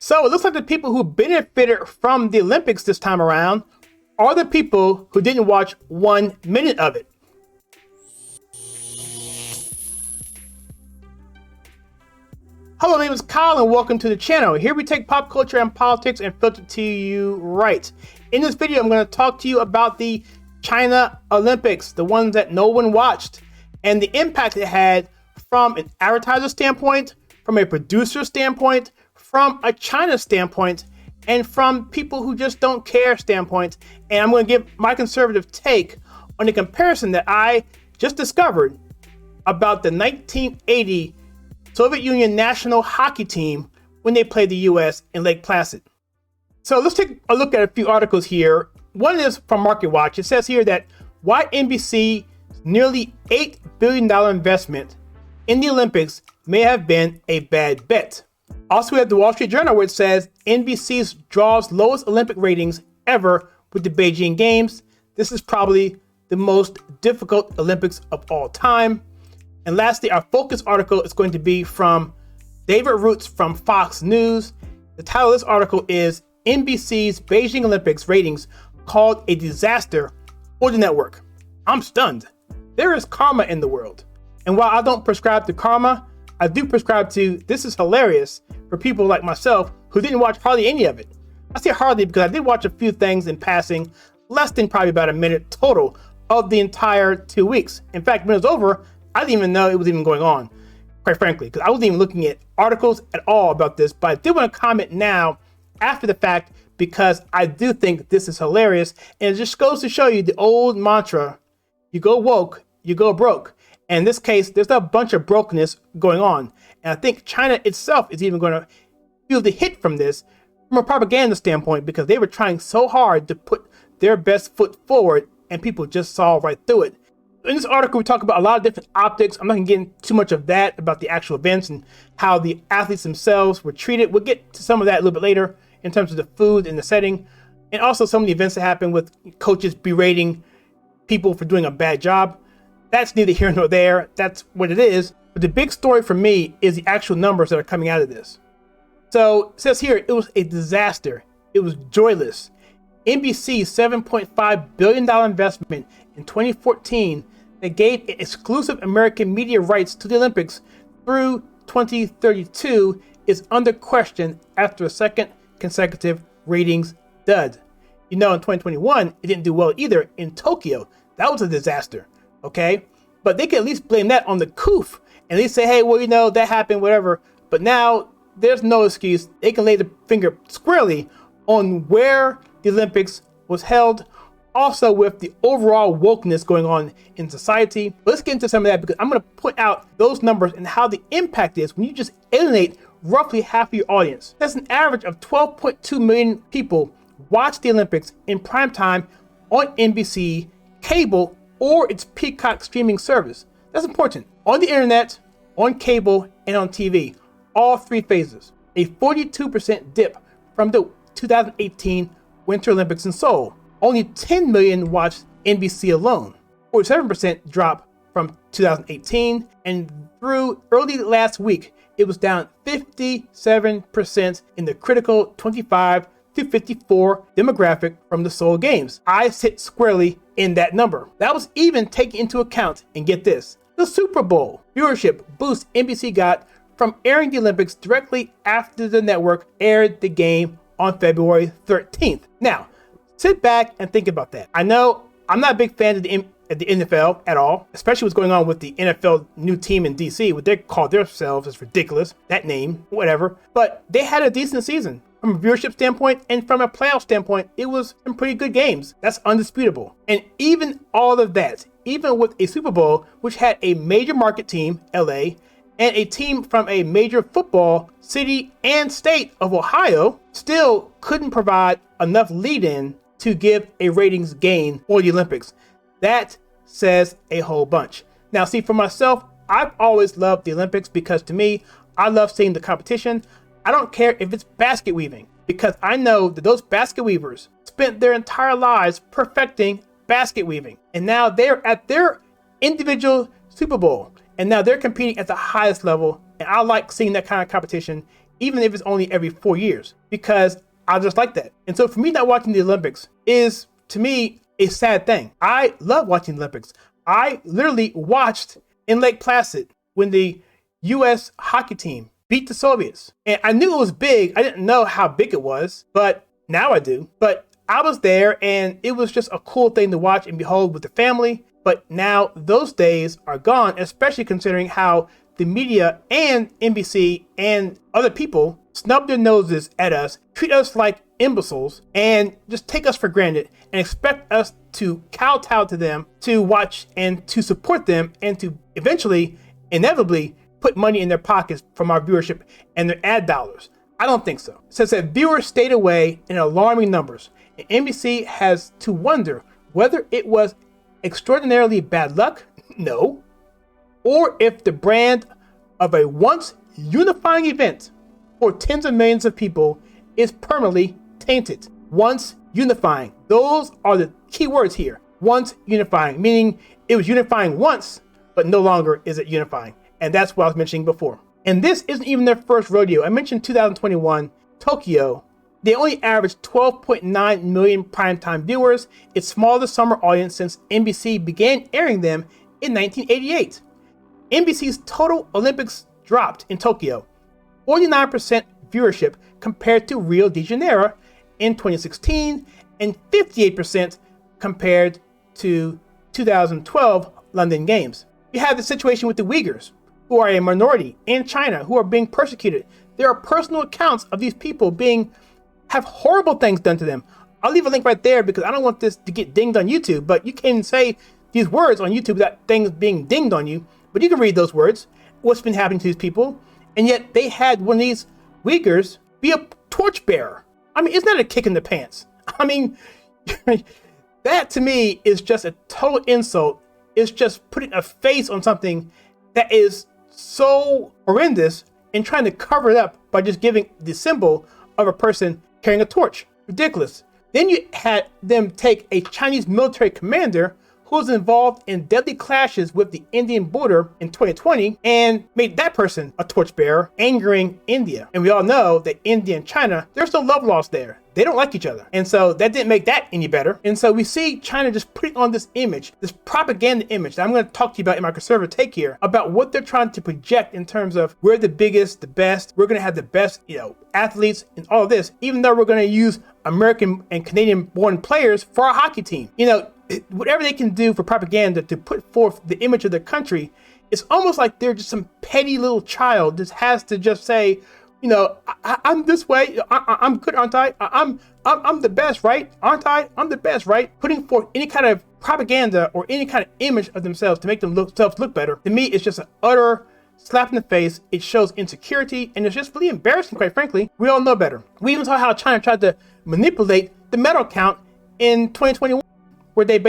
So it looks like the people who benefited from the Olympics this time around are the people who didn't watch 1 minute of it. Hello, my name is Kyle and welcome to the channel. Here we take pop culture and politics and filter it to you right. In this video, I'm going to talk to you about the China Olympics, the ones that no one watched, and the impact it had from an advertiser standpoint, from a producer standpoint, from a China standpoint, and from people who just don't care standpoint. And I'm going to give my conservative take on the comparison that I just discovered about the 1980 Soviet Union national hockey team when they played the US in Lake Placid. So let's take a look at a few articles here. One is from Market Watch. It says here that why NBC's nearly $8 billion investment in the Olympics may have been a bad bet. Also, we have the Wall Street Journal, where it says NBC's draws lowest Olympic ratings ever with the Beijing Games. This is probably the most difficult Olympics of all time. And lastly, our focus article is going to be from David Roots from Fox News. The title of this article is NBC's Beijing Olympics Ratings Called a Disaster for the Network. I'm stunned. There is karma in the world. And while I don't prescribe to karma, I do prescribe to this is hilarious for people like myself who didn't watch hardly any of it. I say hardly because I did watch a few things in passing, less than probably about a minute total of the entire 2 weeks. In fact, when it was over, I didn't even know it was even going on, quite frankly, because I wasn't even looking at articles at all about this. But I did want to comment now after the fact because I do think this is hilarious. And it just goes to show you the old mantra, you go woke, you go broke. And in this case, there's a bunch of brokenness going on. And I think China itself is even going to feel the hit from this from a propaganda standpoint because they were trying so hard to put their best foot forward and people just saw right through it. In this article, we talk about a lot of different optics. I'm not going to get into too much of that about the actual events and how the athletes themselves were treated. We'll get to some of that a little bit later in terms of the food and the setting. And also some of the events that happen with coaches berating people for doing a bad job. That's neither here nor there. That's what it is. But the big story for me is the actual numbers that are coming out of this. So it says here, it was a disaster. It was joyless. NBC's $7.5 billion investment in 2014 that gave it exclusive American media rights to the Olympics through 2032 is under question after a second consecutive ratings dud. You know, in 2021, it didn't do well either in Tokyo. That was a disaster. Okay, but they can at least blame that on the COOF and they say, hey, well, you know, that happened, whatever. But now there's no excuse. They can lay the finger squarely on where the Olympics was held, also with the overall wokeness going on in society. But let's get into some of that because I'm going to point out those numbers and how the impact is when you just alienate roughly half of your audience. That's an average of 12.2 million people watch the Olympics in prime time on NBC cable or its Peacock streaming service. That's important. On the internet, on cable, and on TV. All three phases. A 42% dip from the 2018 Winter Olympics in Seoul. Only 10 million watched NBC alone. 47% drop from 2018. And through early last week, it was down 57% in the critical 25 to 54 demographic from the Seoul Games. I sit squarely in that number. That was even taken into account, and get this, the Super Bowl viewership boost NBC got from airing the Olympics directly after the network aired the game on February 13th. Now, sit back and think about that. I know I'm not a big fan of the NFL at all, especially what's going on with the NFL new team in DC. What they call themselves is ridiculous. That name, whatever. But they had a decent season. From a viewership standpoint and from a playoff standpoint, it was some pretty good games. That's undisputable. And even all of that, even with a Super Bowl, which had a major market team, LA, and a team from a major football city and state of Ohio, still couldn't provide enough lead-in to give a ratings gain for the Olympics. That says a whole bunch. Now, see, for myself, I've always loved the Olympics because to me, I love seeing the competition. I don't care if it's basket weaving because I know that those basket weavers spent their entire lives perfecting basket weaving. And now they're at their individual Super Bowl. And now they're competing at the highest level. And I like seeing that kind of competition even if it's only every 4 years, because I just like that. And so for me, not watching the Olympics is, to me, a sad thing. I love watching the Olympics. I literally watched in Lake Placid when the US hockey team beat the Soviets. And I knew it was big. I didn't know how big it was, but now I do. But I was there, and it was just a cool thing to watch and behold with the family. But now those days are gone, especially considering how the media and NBC and other people snub their noses at us, treat us like imbeciles, and just take us for granted and expect us to kowtow to them, to watch and to support them, and to eventually, inevitably, put money in their pockets from our viewership and their ad dollars. I don't think so. It says that viewers stayed away in alarming numbers, and NBC has to wonder whether it was extraordinarily bad luck, no, or if the brand of a once unifying event for tens of millions of people is permanently tainted. Once unifying. Those are the key words here. Once unifying, meaning it was unifying once, but no longer is it unifying. And that's what I was mentioning before. And this isn't even their first rodeo. I mentioned 2021, Tokyo. They only averaged 12.9 million primetime viewers, its smallest summer audience since NBC began airing them in 1988. NBC's total Olympics dropped in Tokyo, 49% viewership compared to Rio de Janeiro in 2016, and 58% compared to 2012 London Games. You have the situation with the Uyghurs, who are a minority in China, who are being persecuted. There are personal accounts of these people have horrible things done to them. I'll leave a link right there because I don't want this to get dinged on YouTube, but you can't even say these words on YouTube without things being dinged on you. But you can read those words, what's been happening to these people. And yet they had one of these Uyghurs be a torchbearer. I mean, isn't that a kick in the pants? I mean, that to me is just a total insult. It's just putting a face on something that is so horrendous and trying to cover it up by just giving the symbol of a person carrying a torch. Ridiculous. Then you had them take a Chinese military commander who was involved in deadly clashes with the Indian border in 2020 and made that person a torchbearer, angering India. And we all know that India and China, there's no love lost there. They don't like each other. And so that didn't make that any better. And so we see China just putting on this image, this propaganda image that I'm going to talk to you about in my conservative take here, about what they're trying to project in terms of we're the biggest, the best, we're going to have the best, athletes and all of this, even though we're going to use American and Canadian born players for our hockey team. Whatever they can do for propaganda to put forth the image of their country, it's almost like they're just some petty little child that has to just say, I'm this way. I'm good, aren't I? I'm the best, right? Aren't I? I'm the best, right? Putting forth any kind of propaganda or any kind of image of themselves to make themselves look better. To me, it's just an utter slap in the face. It shows insecurity, and it's just really embarrassing, quite frankly. We all know better. We even saw how China tried to manipulate the medal count in 2021. Where they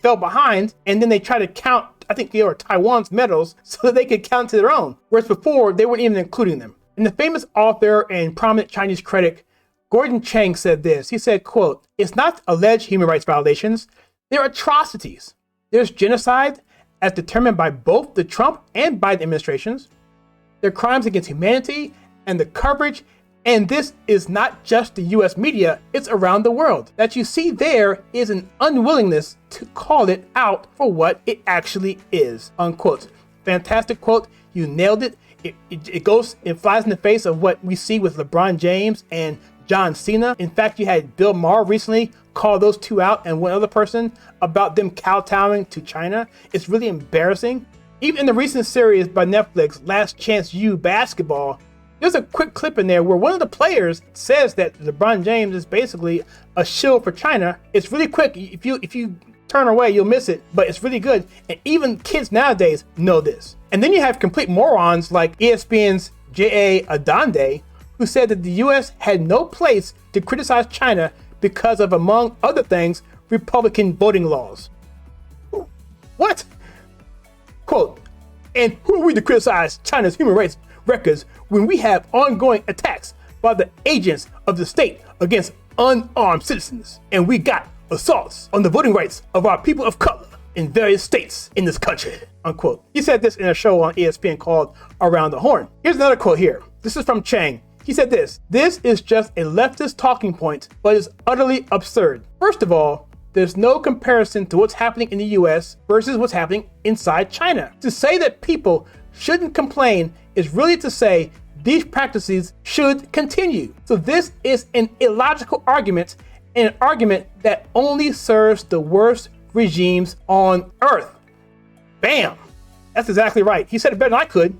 fell behind, and then they tried to count, I think they were Taiwan's medals, so that they could count to their own. Whereas before, they weren't even including them. And the famous author and prominent Chinese critic, Gordon Chang, said this. He said, quote, "It's not alleged human rights violations, they're atrocities. There's genocide as determined by both the Trump and Biden administrations. They're crimes against humanity, and the coverage, and this is not just the US media, it's around the world. That you see there is an unwillingness to call it out for what it actually is," unquote. Fantastic quote. You nailed it. It flies in the face of what we see with LeBron James and John Cena. In fact, you had Bill Maher recently call those two out and one other person about them kowtowing to China. It's really embarrassing. Even in the recent series by Netflix, Last Chance U Basketball, there's a quick clip in there where one of the players says that LeBron James is basically a shill for China. It's really quick. If you turn away, you'll miss it, but it's really good. And even kids nowadays know this. And then you have complete morons like ESPN's J.A. Adande, who said that the U.S. had no place to criticize China because of, among other things, Republican voting laws. What? Quote, "And who are we to criticize China's human rights records when we have ongoing attacks by the agents of the state against unarmed citizens, and we got assaults on the voting rights of our people of color in various states in this country," unquote. He said this in a show on ESPN called Around the Horn. Here's another quote here. This is from Chang. He said this is just a leftist talking point, but it's utterly absurd. First of all, there's no comparison to what's happening in the US versus what's happening inside China. To say that people shouldn't complain is really to say these practices should continue. So this is an illogical argument, and an argument that only serves the worst regimes on earth. Bam! That's exactly right. He said it better than I could.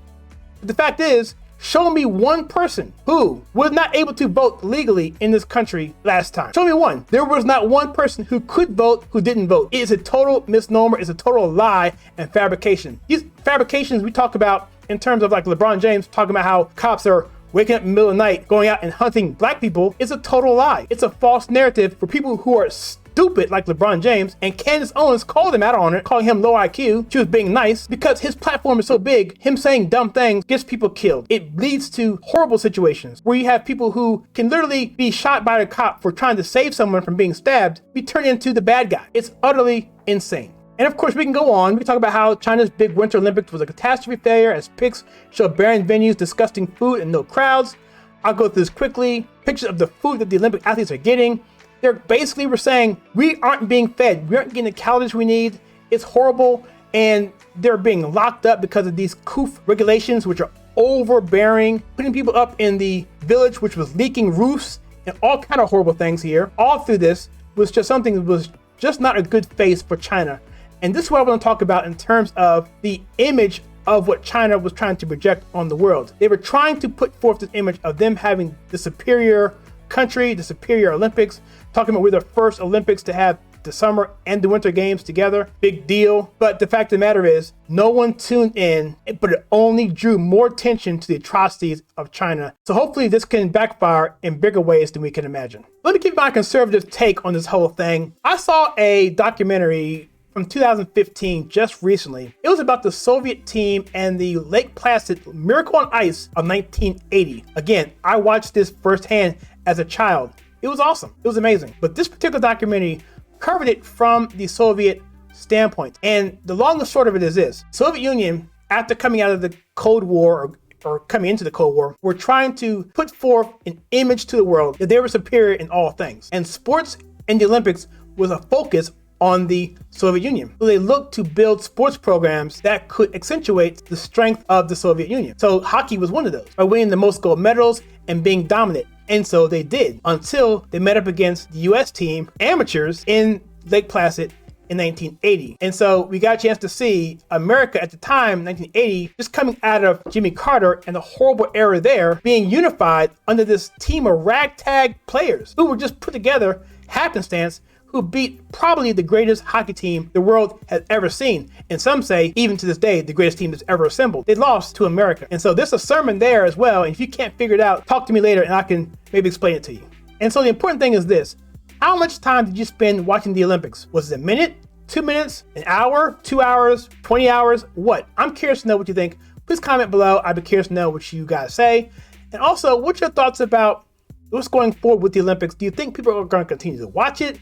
But the fact is, show me one person who was not able to vote legally in this country last time. Show me one. There was not one person who could vote who didn't vote. It is a total misnomer. It's a total lie and fabrication. These fabrications we talk about in terms of like LeBron James talking about how cops are waking up in the middle of the night, going out and hunting black people, is a total lie. It's a false narrative for people who are stupid like LeBron James, and Candace Owens called him out on it, calling him low IQ. She was being nice because his platform is so big. Him saying dumb things gets people killed. It leads to horrible situations where you have people who can literally be shot by a cop for trying to save someone from being stabbed, be turned into the bad guy. It's utterly insane. And of course, we can go on. We can talk about how China's big Winter Olympics was a catastrophe failure as pics show barren venues, disgusting food, and no crowds. I'll go through this quickly. Pictures of the food that the Olympic athletes are getting. They're basically we're saying we aren't being fed. We aren't getting the calories we need. It's horrible. And they're being locked up because of these COOF regulations, which are overbearing, putting people up in the village, which was leaking roofs and all kind of horrible things here. All through this was just something that was just not a good face for China. And this is what I want to talk about in terms of the image of what China was trying to project on the world. They were trying to put forth this image of them having the superior country, the superior Olympics, talking about we're the first Olympics to have the summer and the winter games together. Big deal. But the fact of the matter is, no one tuned in, but it only drew more attention to the atrocities of China. So hopefully this can backfire in bigger ways than we can imagine. Let me give my conservative take on this whole thing. I saw a documentary from 2015 just recently. It was about the Soviet team and the Lake Placid Miracle on Ice of 1980. Again, I watched this firsthand as a child. It was awesome. It was amazing. But this particular documentary covered it from the Soviet standpoint. And the long and short of it is this. Soviet Union, after coming out of the Cold War or coming into the Cold War, were trying to put forth an image to the world that they were superior in all things. And sports and the Olympics was a focus on the Soviet Union. So they looked to build sports programs that could accentuate the strength of the Soviet Union. So hockey was one of those, by winning the most gold medals and being dominant. And so they did, until they met up against the US team, amateurs, in Lake Placid in 1980. And so we got a chance to see America at the time, 1980, just coming out of Jimmy Carter and the horrible era there, being unified under this team of ragtag players who were just put together, happenstance, who beat probably the greatest hockey team the world has ever seen. And some say, even to this day, the greatest team that's ever assembled. They lost to America. And so there's a sermon there as well. And if you can't figure it out, talk to me later and I can maybe explain it to you. And so the important thing is this. How much time did you spend watching the Olympics? Was it a minute, 2 minutes, an hour, 2 hours, 20 hours? What? I'm curious to know what you think. Please comment below. I'd be curious to know what you guys say. And also, what's your thoughts about what's going forward with the Olympics? Do you think people are going to continue to watch it?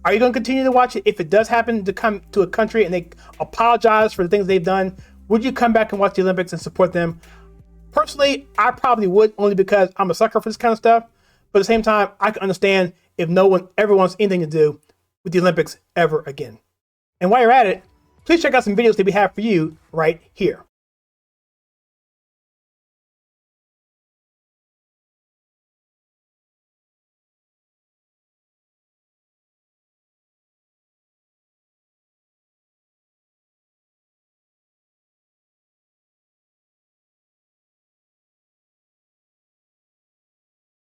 Are you going to continue to watch it? If it does happen to come to a country and they apologize for the things they've done, would you come back and watch the Olympics and support them? Personally, I probably would, only because I'm a sucker for this kind of stuff. But at the same time, I can understand if no one ever wants anything to do with the Olympics ever again. And while you're at it, please check out some videos that we have for you right here.